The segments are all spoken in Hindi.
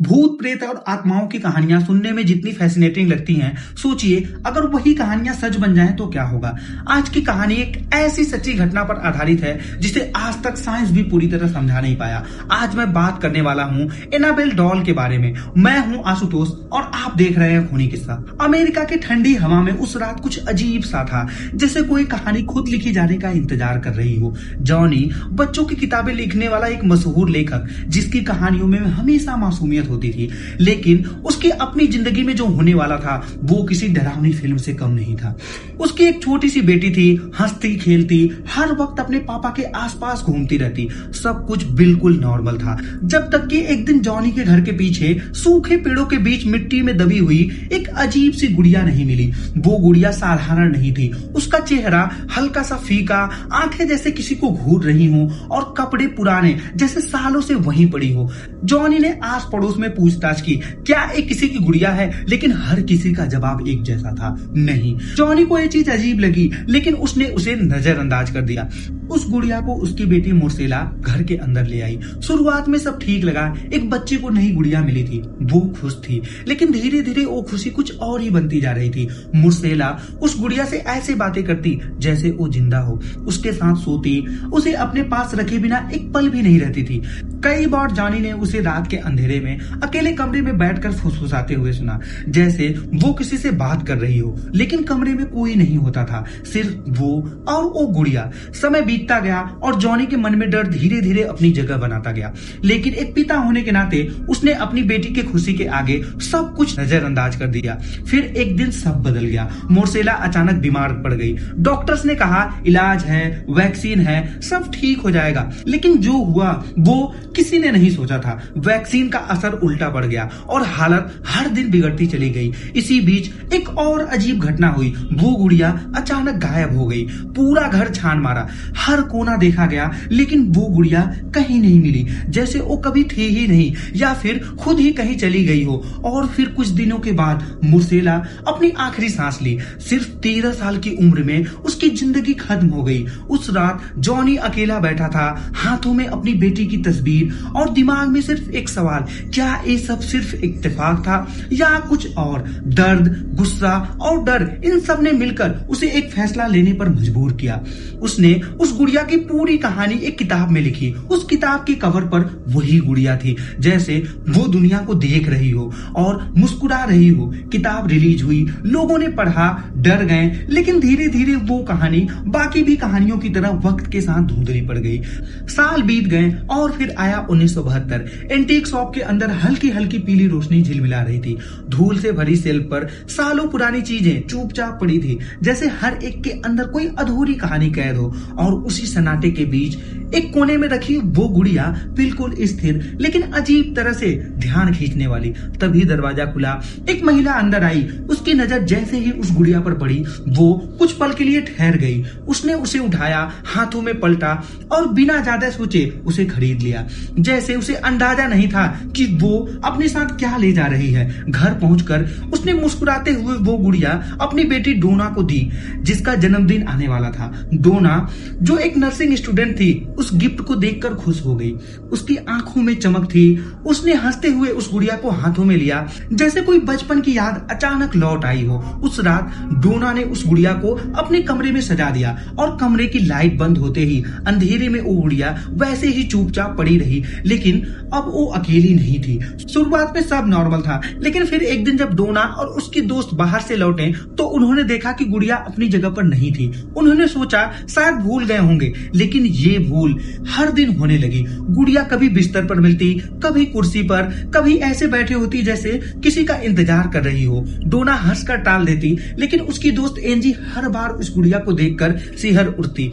भूत प्रेत और आत्माओं की कहानियां सुनने में जितनी फैसिनेटिंग लगती हैं, सोचिए अगर वही कहानियां सच बन जाएं तो क्या होगा। आज की कहानी एक ऐसी सच्ची घटना पर आधारित है जिसे आज तक साइंस भी पूरी तरह समझा नहीं पाया। आज मैं बात करने वाला हूं एनाबेल डॉल के बारे में। मैं हूं आशुतोष और आप देख रहे हैं खूनी किस्सा। अमेरिका की ठंडी हवा में उस रात कुछ अजीब सा था, जैसे कोई कहानी खुद लिखी जाने का इंतजार कर रही हो। जॉनी बच्चों की किताबें लिखने वाला एक मशहूर लेखक, जिसकी कहानियों में हमेशा मासूमियत होती थी, लेकिन उसकी अपनी जिंदगी में जो होने वाला था वो किसी डरावनी फिल्म से कम नहीं था। उसकी एक छोटी सी बेटी थी, हंसती खेलती, हर वक्त अपने पापा के आसपास घूमती रहती। सब कुछ बिल्कुल नॉर्मल था, जब तक कि एक दिन जॉनी के घर के पीछे सूखे पेड़ों के बीच मिट्टी में दबी हुई एक अजीब सी गुड़िया नहीं मिली। वो गुड़िया साधारण नहीं थी। उसका चेहरा हल्का सा फीका, आंखें जैसे किसी को घूर रही हो और कपड़े पुराने जैसे सालों से वहीं पड़ी हो। जॉनी ने आस पड़ोस में पूछताछ की, क्या एक किसी की गुड़िया है, लेकिन हर किसी का जवाब एक जैसा था, नहीं। जॉनी को ये चीज अजीब लगी, लेकिन उसने उसे नजरअंदाज कर दिया। उस गुड़िया को उसकी बेटी मुर्सेला घर के अंदर ले आई। शुरुआत में सब ठीक लगा, एक बच्चे को नई गुड़िया मिली थी, वो खुश थी, लेकिन धीरे धीरे वो खुशी कुछ और ही बनती जा रही थी। मुर्सेला उस गुड़िया से ऐसे बातें करती जैसे वो जिंदा हो, उसके साथ सोती, उसे अपने पास रखे बिना एक पल भी नहीं रहती थी। कई बार जॉनी ने उसे रात के अंधेरे में अकेले कमरे में बैठकर फुसफुसाते हुए सुना, जैसे वो किसी से बात कर रही हो, लेकिन कमरे में कोई नहीं होता था, सिर्फ वो और वो गुड़िया। समय बीतता गया और जॉनी के मन में डर धीरे धीरे अपनी जगह बनाता गया, लेकिन एक पिता होने के नाते उसने अपनी बेटी के खुशी के आगे सब कुछ नजरअंदाज कर दिया। फिर एक दिन सब बदल गया। मुर्सेला अचानक बीमार पड़ गई। डॉक्टर्स ने कहा इलाज है, वैक्सीन है, सब ठीक हो जाएगा, लेकिन जो हुआ वो किसी ने नहीं सोचा था। वैक्सीन का असर उल्टा पड़ गया और हालत हर दिन बिगड़ती चली गई। इसी बीच एक और अजीब घटना हुई। वो गुड़िया अचानक गायब हो गई। पूरा घर छान मारा, हर कोना देखा गया, लेकिन वो गुड़िया कहीं नहीं मिली, जैसे वो कभी थी ही नहीं या फिर खुद ही कहीं चली गई हो। और फिर कुछ दिनों के बाद मुर्सेला अपनी आखिरी सांस ली। सिर्फ 13 साल की उम्र में उसकी जिंदगी खत्म हो गई। उस रात जॉनी अकेला बैठा था, हाथों में अपनी बेटी की तस्वीर और दिमाग में सिर्फ एक सवाल, क्या ये सब सिर्फ इत्तेफाक था या कुछ और। दर्द, गुस्सा और डर, इन सब ने मिलकर उसे एक फैसला लेने पर मजबूर किया। उसने उस गुड़िया की पूरी कहानी एक किताब में लिखी। उस किताब के कवर पर वही गुड़िया थी, जैसे वो दुनिया को देख रही हो और मुस्कुरा रही हो। किताब रिलीज हुई, लोगों ने पढ़ा, डर गए, लेकिन धीरे धीरे वो कहानी बाकी भी कहानियों की तरह वक्त के साथ धुंधली पड़ गई। साल बीत गए और फिर आया 1972। एंटीक शॉप के अंदर हल्की हल्की पीली रोशनी झिलमिला रही थी। धूल से भरी शेल्फ पर सालों पुरानी चीजें चुपचाप पड़ी थी, जैसे हर एक के अंदर कोई अधूरी कहानी कैद हो। और उसी सन्नाटे के बीच एक कोने में रखी वो गुड़िया, बिल्कुल स्थिर लेकिन अजीब तरह से ध्यान खींचने वाली। तभी दरवाजा खुला, एक महिला अंदर आई। उसकी नजर जैसे ही उस गुड़िया पर पड़ी, वो कुछ पल के लिए ठहर गई। उसने उसे उठाया, हाथों में पलटा और बिना ज्यादा सोचे उसे खरीद लिया, जैसे उसे अंदाजा नहीं था कि वो अपने साथ क्या ले जा रही है। घर पहुंचकर उसने मुस्कुराते हुए वो गुड़िया अपनी बेटी डोना को दी, जिसका जन्मदिन आने वाला था। डोना, जो एक नर्सिंग स्टूडेंट थी, उस गिफ्ट को देखकर खुश हो गई। उसकी आंखों में चमक थी। उसने हंसते हुए उस गुड़िया को हाथों में लिया, जैसे कोई बचपन की याद अचानक लौट आई हो। उस रात डोना ने उस गुड़िया को अपने कमरे में सजा दिया और कमरे की लाइट बंद होते ही अंधेरे में वो गुड़िया वैसे ही चुपचाप पड़ी रही। लेकिन अब वो अकेली नहीं थी। शुरुआत में सब नॉर्मल था, लेकिन फिर एक दिन जब डोना और उसकी दोस्त बाहर से लौटे तो उन्होंने देखा कि गुड़िया अपनी जगह पर नहीं थी। उन्होंने सोचा शायद भूल गए होंगे, लेकिन ये भूल हर दिन होने लगी। गुड़िया कभी बिस्तर पर मिलती, कभी कुर्सी पर, कभी ऐसे बैठे होती जैसे किसी का इंतजार कर रही हो। डोना हंसकर टाल देती, लेकिन उसकी दोस्त एंजी हर बार उस गुड़िया को देखकर सिहर उठती।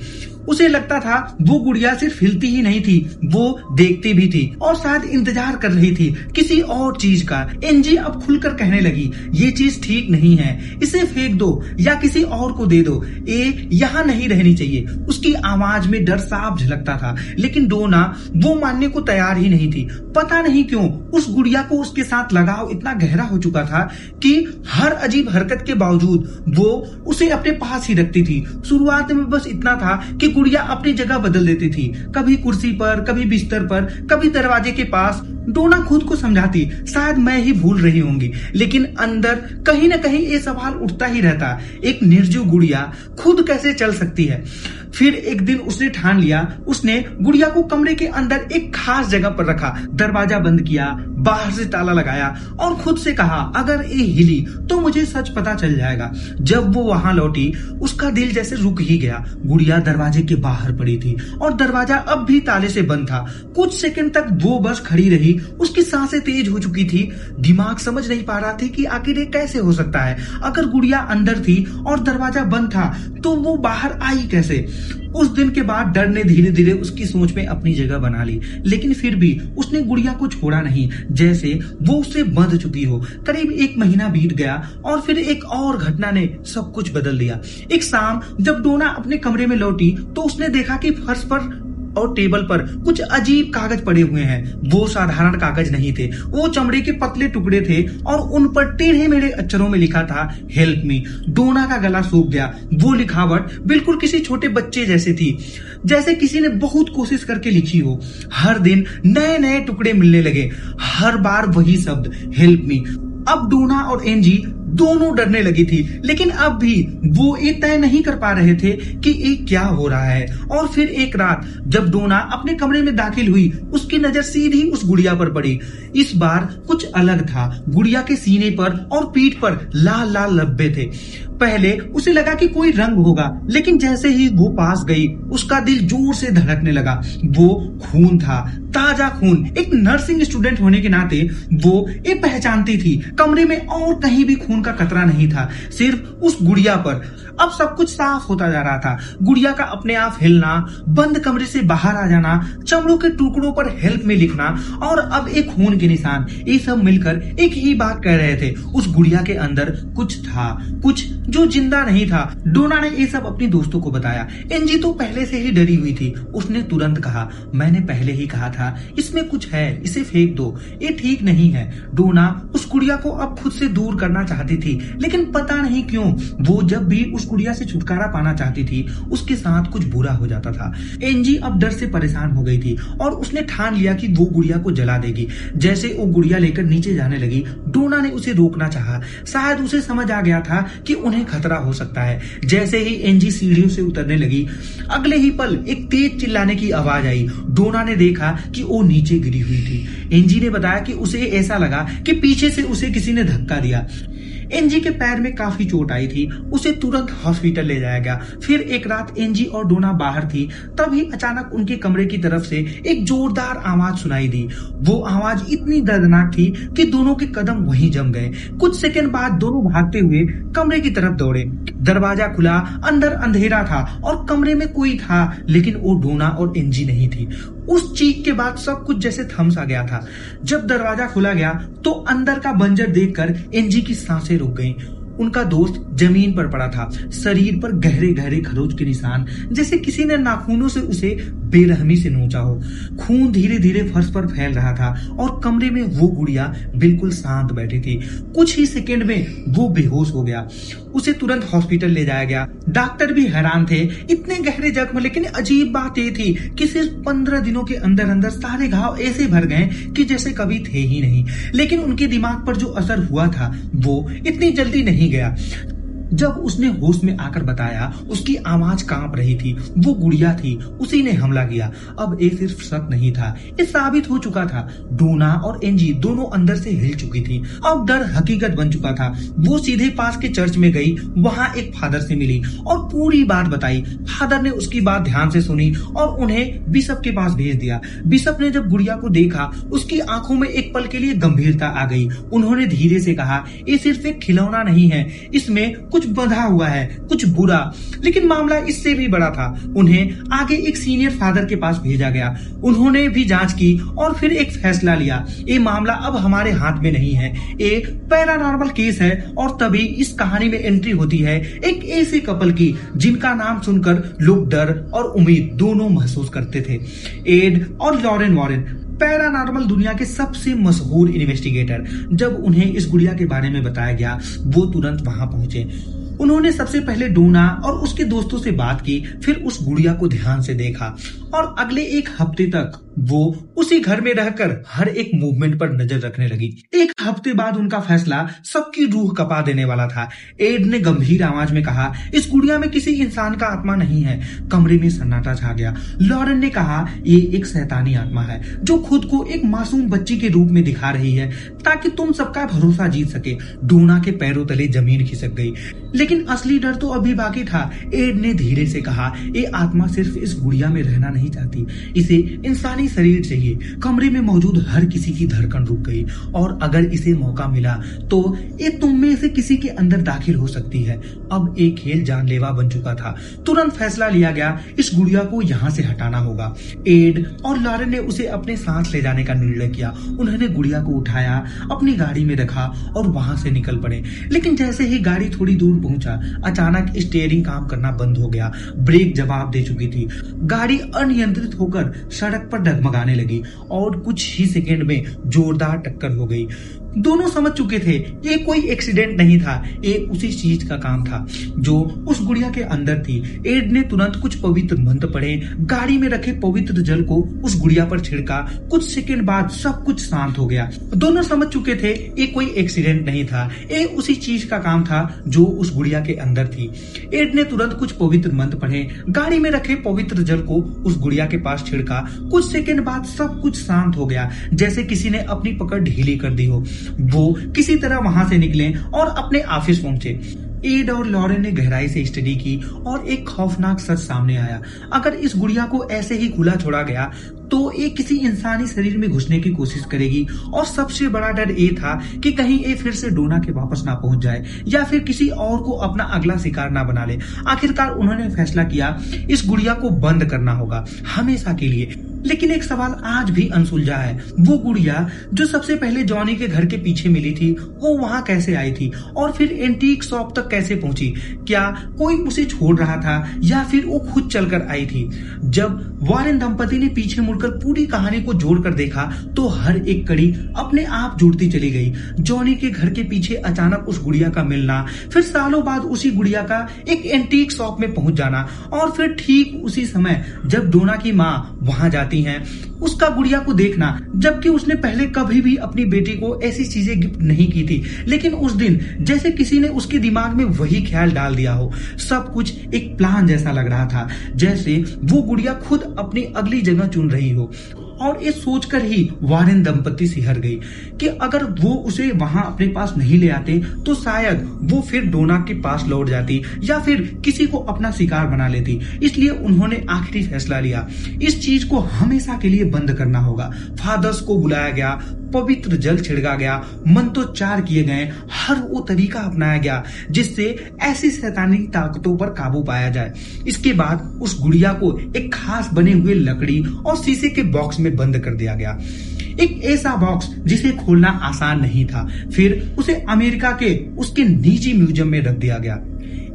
उसे लगता था वो गुड़िया सिर्फ हिलती ही नहीं थी, वो देखती भी थी और शायद इंतजार कर रही थी किसी और चीज का। एंजी अब खुलकर कहने लगी, ये चीज ठीक नहीं है, इसे फेंक दो या किसी और को दे दो, ये यहाँ नहीं रहनी चाहिए। उसकी आवाज में डर साफ झलकता था, लेकिन डोना वो मानने को तैयार ही नहीं थी। पता नहीं क्यों उस गुड़िया को उसके साथ लगाव इतना गहरा हो चुका था कि हर अजीब हरकत के बावजूद वो उसे अपने पास ही रखती थी। शुरुआत में बस इतना था कि गुड़िया अपनी जगह बदल देती थी, कभी कुर्सी पर, कभी बिस्तर पर, कभी दरवाजे के पास। डोना खुद को समझाती शायद मैं ही भूल रही होंगी, लेकिन अंदर कहीं ना कहीं ये सवाल उठता ही रहता, एक निर्जीव गुड़िया खुद कैसे चल सकती है। फिर एक दिन उसने ठान लिया, उसने गुड़िया को कमरे के अंदर एक खास जगह पर रखा, दरवाजा बंद किया, बाहर से ताला लगाया और खुद से कहा अगर ये हिली तो मुझे सच पता चल जाएगा। जब वो वहां लौटी उसका दिल जैसे रुक ही गया। गुड़िया दरवाजे के बाहर पड़ी थी और दरवाजा अब भी ताले से बंद था। कुछ सेकंड तक वो बस खड़ी रही, उसकी सांसें तेज हो चुकी थी। दिमाग समझ नहीं पा रहा थी कि आखिर ये कैसे हो सकता है। अगर गुड़िया अंदर थी और दरवाजा बंद था तो वो बाहर आई कैसे। उस दिन के बाद डर ने धीरे धीरे उसकी सोच में अपनी जगह बना ली, लेकिन फिर भी उसने गुड़िया को छोड़ा नहीं, जैसे वो उससे बंध चुकी हो। करीब 1 महीना बीत गया और फिर एक और घटना ने सब कुछ बदल दिया। एक शाम जब डोना अपने कमरे में लौटी तो उसने देखा कि फर्श पर और टेबल पर कुछ अजीब कागज पड़े हुए हैं। वो साधारण कागज नहीं थे, वो चमड़े के पतले टुकड़े थे और उन पर टेढ़े मेढ़े अक्षरों में लिखा था हेल्प मी। डोना का गला सूख गया। वो लिखावट बिल्कुल किसी छोटे बच्चे जैसी थी, जैसे किसी ने बहुत कोशिश करके लिखी हो। हर दिन नए नए टुकड़े मिलने लगे, हर बार वही शब्द हेल्प मी। अब डोना और एंजी दोनों डरने लगी थी, लेकिन अब भी वो ये तय नहीं कर पा रहे थे कि ये क्या हो रहा है। और फिर एक रात जब डोना अपने कमरे में दाखिल हुई, उसकी नजर सीधी उस गुड़िया पर पड़ी। इस बार कुछ अलग था। गुड़िया के सीने पर और पीठ पर लाल लाल धब्बे थे। पहले उसे लगा कि कोई रंग होगा, लेकिन जैसे ही वो पास गई उसका दिल जोर से धड़कने लगा। वो खून था, ताजा खून। एक नर्सिंग स्टूडेंट होने के नाते वो ये पहचानती थी, कमरे में और कहीं भी खून का कतरा नहीं था, सिर्फ उस गुड़िया पर। अब सब कुछ साफ होता जा रहा था। गुड़िया का अपने आप हिलना, बंद कमरे से बाहर आ जाना, चमड़ों के टुकड़ों पर हेल्प में लिखना और अब एक खून के निशान, ये सब मिलकर एक ही बात कह रहे थे, उस गुड़िया के अंदर कुछ था, कुछ जो जिंदा नहीं था। डोना ने ये सब अपनी दोस्तों को बताया। एंजी तो पहले से ही डरी हुई थी। उसने तुरंत कहा मैंने पहले ही कहा था इसमें कुछ है, इसे फेंक दो, ये ठीक नहीं है। डोना उस गुड़िया को अब खुद से दूर करना चाहती थी, लेकिन पता नहीं क्यों वो जब भी उस गुड़िया से छुटकारा पाना चाहती थी उसके साथ कुछ बुरा हो जाता था। एंजी अब डर से परेशान हो गई थी और उसने ठान लिया कि वो गुड़िया को जला देगी। जैसे वो गुड़िया लेकर नीचे जाने लगी, डोना ने उसे रोकना चाहा। शायद उसे समझ आ गया था कि उन्हें खतरा हो सकता है। जैसे ही एंजी सीढ़ियों से उतरने लगी, अगले ही पल एक तेज चिल्लाने की आवाज आई। डोना ने देखा कि वो नीचे गिरी हुई थी। एंजी ने बताया कि उसे ऐसा लगा कि पीछे से उसे किसी ने धक्का दिया। एंजी के पैर में काफी चोट आई थी, उसे तुरंत हॉस्पिटल ले जाया गया। फिर एक रात एंजी और डोना बाहर थी, तभी अचानक उनके कमरे की तरफ से एक जोरदार आवाज सुनाई दी। वो आवाज इतनी दर्दनाक थी कि दोनों के कदम वहीं जम गए। कुछ सेकंड बाद दोनों भागते हुए कमरे की तरफ दौड़े। दरवाजा खुला, अंदर अंधेरा था और कमरे में कोई था, लेकिन वो डोना और एंजी नहीं थी। उस चीख के बाद सब कुछ जैसे थम सा गया था। जब दरवाजा खुला गया तो अंदर का बंजर देखकर एंजी की सांसें रुक गईं। उनका दोस्त जमीन पर पड़ा था, शरीर पर गहरे गहरे खरोच के निशान, जैसे किसी ने नाखूनों से उसे बेरहमी से नोचा हो। खून धीरे धीरे फर्श पर फैल रहा था और कमरे में वो गुड़िया बिल्कुल शांत बैठी थी। कुछ ही सेकंड में वो बेहोश हो गया। उसे तुरंत हॉस्पिटल ले जाया गया। डॉक्टर भी हैरान थे, इतने गहरे जख्म, लेकिन अजीब बात ये थी कि सिर्फ 15 दिनों के अंदर अंदर सारे घाव ऐसे भर गए कि जैसे कभी थे ही नहीं। लेकिन उनके दिमाग पर जो असर हुआ था वो इतनी जल्दी नहीं गया। जब उसने होश में आकर बताया, उसकी आवाज कांप रही थी। वो गुड़िया थी, उसी ने हमला किया। अब ये सिर्फ शक नहीं था, ये साबित हो चुका था। डोना और एंजी दोनों अंदर से हिल चुकी थी। अब डर हकीकत बन चुका था। वो सीधे पास के चर्च में गई, वहां एक फादर से मिली और पूरी बात बताई। फादर ने उसकी बात ध्यान से सुनी और उन्हें बिशप के पास भेज दिया। बिशप ने जब गुड़िया को देखा, उसकी आंखों में एक पल के लिए गंभीरता आ गई। उन्होंने धीरे से कहा, ये सिर्फ एक खिलौना नहीं है, इसमें कुछ बंधा हुआ है, कुछ बुरा। लेकिन मामला इससे भी बड़ा था। उन्हें आगे एक सीनियर फादर के पास भेजा गया। उन्होंने भी जांच की और फिर एक फैसला लिया, ये मामला अब हमारे हाथ में नहीं है, ये पैरानॉर्मल केस है। और तभी इस कहानी में एंट्री होती है एक ऐसे कपल की जिनका नाम सुनकर लोग डर और उम्मीद दोनों महसूस करते थे, एड और लॉरेन वॉरेन, पैरानॉर्मल दुनिया के सबसे मशहूर इन्वेस्टिगेटर। जब उन्हें इस गुड़िया के बारे में बताया गया, वो तुरंत वहां पहुंचे। उन्होंने सबसे पहले डोना और उसके दोस्तों से बात की, फिर उस गुड़िया को ध्यान से देखा और अगले एक हफ्ते तक वो उसी घर में रहकर हर एक मूवमेंट पर नजर रखने लगी। एक हफ्ते बाद उनका फैसला सबकी रूह कपा देने वाला था। एड ने गंभीर आवाज में कहा, इस गुड़िया में किसी इंसान का आत्मा नहीं है। कमरे में सन्नाटा छा गया। लॉरेन ने कहा, ये एक शैतानी आत्मा है जो खुद को एक मासूम बच्ची के रूप में दिखा रही है ताकि तुम सबका भरोसा जीत सके। डोना के पैरों तले जमीन खिसक गई, लेकिन असली डर तो अभी बाकी था। एड ने धीरे से कहा, ये आत्मा सिर्फ इस गुड़िया में रहना नहीं चाहती, इसे इंसानी शरीर चाहिए। कमरे में मौजूद हर किसी की धड़कन रुक गई, और अगर इसे मौका मिला तो ये तुम में से किसी के अंदर दाखिल हो सकती है। अब एक खेल जानलेवा बन चुका था। तुरंत फैसला लिया गया, इस गुड़िया को यहाँ से हटाना होगा। एड और लॉरेन ने उसे अपने साथ ले जाने का निर्णय किया। उन्होंने गुड़िया को उठाया, अपनी गाड़ी में रखा और वहां से निकल पड़े। लेकिन जैसे ही गाड़ी थोड़ी दूर पहुंचा, अचानक स्टीयरिंग काम करना बंद हो गया। ब्रेक जवाब दे चुकी थी। गाड़ी अनियंत्रित होकर सड़क पर डगमगाने लगी और कुछ ही सेकंड में जोरदार टक्कर हो गई। दोनों समझ चुके थे ये कोई एक्सीडेंट नहीं था, ये उसी चीज का काम था जो उस गुड़िया के अंदर थी। एड ने तुरंत कुछ पवित्र मंत्र पढ़े, गाड़ी में रखे पवित्र जल को उस गुड़िया पर छिड़का। कुछ सेकंड बाद सब कुछ शांत हो गया। दोनों समझ चुके थे ये कोई एक्सीडेंट नहीं था, ये उसी चीज का काम था जो उस गुड़िया के अंदर थी। एड ने तुरंत कुछ पवित्र मंत्र पढ़े, गाड़ी में रखे पवित्र जल को उस गुड़िया के पास छिड़का। कुछ सेकंड बाद सब कुछ शांत हो गया, जैसे किसी ने अपनी पकड़ ढीली कर दी हो। वो किसी तरह वहां से निकले और अपने ऑफिस पहुंचे। एड और लॉरेन ने गहराई से स्टडी की और एक खौफनाक सच सामने आया। अगर इस गुड़िया को ऐसे ही खुला छोड़ा गया तो ये किसी इंसानी शरीर में घुसने की कोशिश करेगी, और सबसे बड़ा डर ये था कि कहीं ये फिर से डोना के वापस ना पहुंच जाए या फिर किसी और को अपना अगला शिकार ना बना ले। आखिरकार उन्होंने फैसला किया, इस गुड़िया को बंद करना होगा हमेशा के लिए। लेकिन एक सवाल आज भी अनसुलझा है, वो गुड़िया जो सबसे पहले जॉनी के घर के पीछे मिली थी, वो वहां कैसे आई थी और फिर एंटीक शॉप तक कैसे पहुंची? क्या कोई उसे छोड़ रहा था या फिर वो खुद चलकर आई थी? जब वॉरेन दंपति ने पीछे मुड़कर पूरी कहानी को जोड़कर देखा तो हर एक कड़ी अपने आप जुड़ती चली गई। जॉनी के घर के पीछे अचानक उस गुड़िया का मिलना, फिर सालों बाद उसी गुड़िया का एक एंटीक शॉप में पहुंच जाना, और फिर ठीक उसी समय जब डोना की माँ वहां जाती हैं, उसका गुड़िया को देखना, जबकि उसने पहले कभी भी अपनी बेटी को ऐसी चीजें गिफ्ट नहीं की थी। लेकिन उस दिन जैसे किसी ने उसके दिमाग में वही ख्याल डाल दिया हो। सब कुछ एक प्लान जैसा लग रहा था, जैसे वो गुड़िया खुद अपनी अगली जगह चुन रही हो। और ये सोचकर ही वॉरेन दंपति सिहर गई कि अगर वो उसे वहां अपने पास नहीं ले आते तो शायद वो फिर डोना के पास लौट जाती या फिर किसी को अपना शिकार बना लेती। इसलिए उन्होंने आखिरी फैसला लिया, इस चीज को हमेशा के लिए बंद करना होगा। फादर्स को बुलाया गया, पवित्र जल छिड़का गया, मंत्रोच्चार किए गए, हर वो तरीका अपनाया गया जिससे ऐसी शैतानी ताकतों पर काबू पाया जाए। इसके बाद उस गुड़िया को एक खास बने हुए लकड़ी और शीशे के बॉक्स में बंद कर दिया गया, एक ऐसा बॉक्स जिसे खोलना आसान नहीं था। फिर उसे अमेरिका के उसके निजी म्यूजियम में रख दिया गया,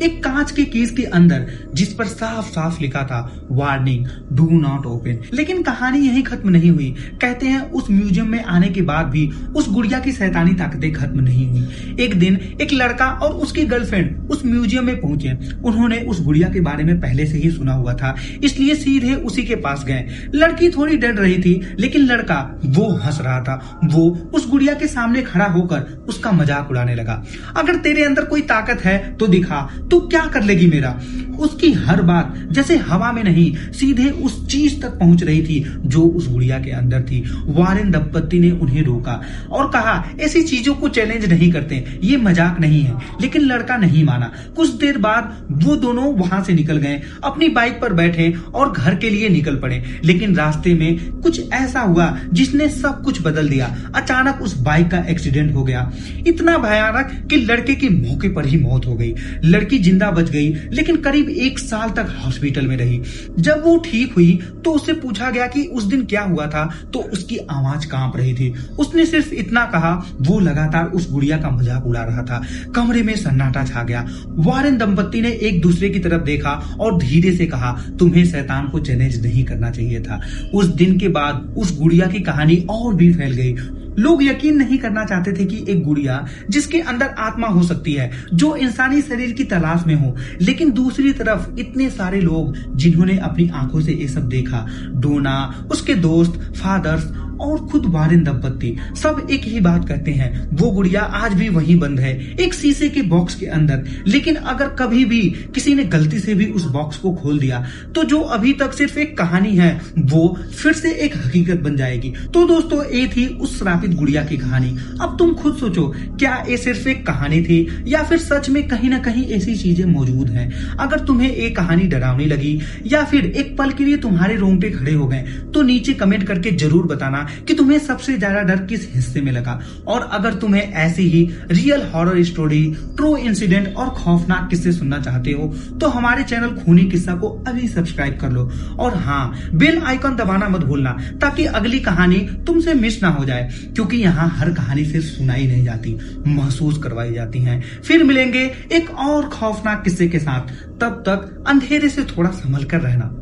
एक कांच के केस के अंदर, जिस पर साफ साफ लिखा था, वार्निंग, डू नॉट ओपन। लेकिन कहानी यहीं खत्म नहीं हुई। कहते हैं उस म्यूजियम में आने के बाद भी उस गुड़िया की शैतानी ताकतें खत्म नहीं हुई। एक दिन एक लड़का और उसकी गर्लफ्रेंड उस म्यूजियम में पहुंचे। उन्होंने उस गुड़िया के बारे में पहले से ही सुना हुआ था, इसलिए सीधे उसी के पास गए। लड़की थोड़ी डर रही थी, लेकिन लड़का वो हंस रहा था। वो उस गुड़िया के सामने खड़ा होकर उसका मजाक उड़ाने लगा। अगर तेरे अंदर कोई ताकत है तो दिखा, तू क्या कर लेगी मेरा? उसकी हर बात जैसे हवा में नहीं, सीधे उस चीज तक पहुंच रही थी जो उस गुड़िया के अंदर थी। वॉरेन दंपति ने उन्हें रोका और कहा, ऐसी चीजों को चैलेंज नहीं करते, ये मजाक नहीं है। लेकिन लड़का नहीं माना। कुछ देर बाद वो दोनों वहां से निकल गए, अपनी बाइक पर बैठे और घर के लिए निकल पड़े। लेकिन रास्ते में कुछ ऐसा हुआ जिसने सब कुछ बदल दिया। अचानक उस बाइक का एक्सीडेंट हो गया, इतना भयानक कि लड़के की मौके पर ही मौत हो गई। लड़की जिंदा बच गई, लेकिन करीब 1 साल तक हॉस्पिटल में रही। जब वो ठीक हुई तो उससे पूछा गया कि उस दिन क्या हुआ था, तो उसकी आवाज कांप रही थी। उसने सिर्फ इतना कहा, वो लगातार उस गुड़िया का मजाक उड़ा रहा था। कमरे में सन्नाटा छा गया। वॉरेन दंपति ने एक दूसरे की तरफ देखा और धीरे से कहा, तुम्हें शैतान को चैलेंज नहीं करना चाहिए था। उस दिन के बाद उस गुड़िया की कहानी और भी फैल गई। लोग यकीन नहीं करना चाहते थे कि एक गुड़िया जिसके अंदर आत्मा हो सकती है, जो इंसानी शरीर की तलाश में हो, लेकिन दूसरी तरफ इतने सारे लोग जिन्होंने अपनी आंखों से ये सब देखा, डोना, उसके दोस्त, फादर्स और खुद वारेन दंपत्ति, सब एक ही बात कहते हैं, वो गुड़िया आज भी वहीं बंद है, एक शीशे के बॉक्स के अंदर। लेकिन अगर कभी भी किसी ने गलती से भी उस बॉक्स को खोल दिया तो जो अभी तक सिर्फ एक कहानी है वो फिर से एक हकीकत बन जाएगी। तो दोस्तों, ये थी उस श्रापित गुड़िया की कहानी। अब तुम खुद सोचो, क्या ये सिर्फ एक कहानी थी या फिर सच में कहीं ना कहीं ऐसी चीजें मौजूद हैं? अगर तुम्हें ये कहानी डरावनी लगी या फिर एक पल के लिए तुम्हारे रोंगटे खड़े हो गए तो नीचे कमेंट करके जरूर बताना कि तुम्हें सबसे ज्यादा डर किस हिस्से में लगा। और अगर तुम्हें ऐसी ही real horror story, true incident और खौफनाक किस्से सुनना चाहते हो तो हमारे चैनल खूनी किस्सा को अभी सब्सक्राइब कर लो। और हाँ, बेल आइकन दबाना मत भूलना ताकि अगली कहानी तुमसे मिस ना हो जाए, क्योंकि यहाँ हर कहानी सिर्फ सुनाई नहीं जाती, महसूस करवाई जाती है। फिर मिलेंगे एक और खौफनाक किस्से के साथ, तब तक अंधेरे से थोड़ा संभल कर रहना।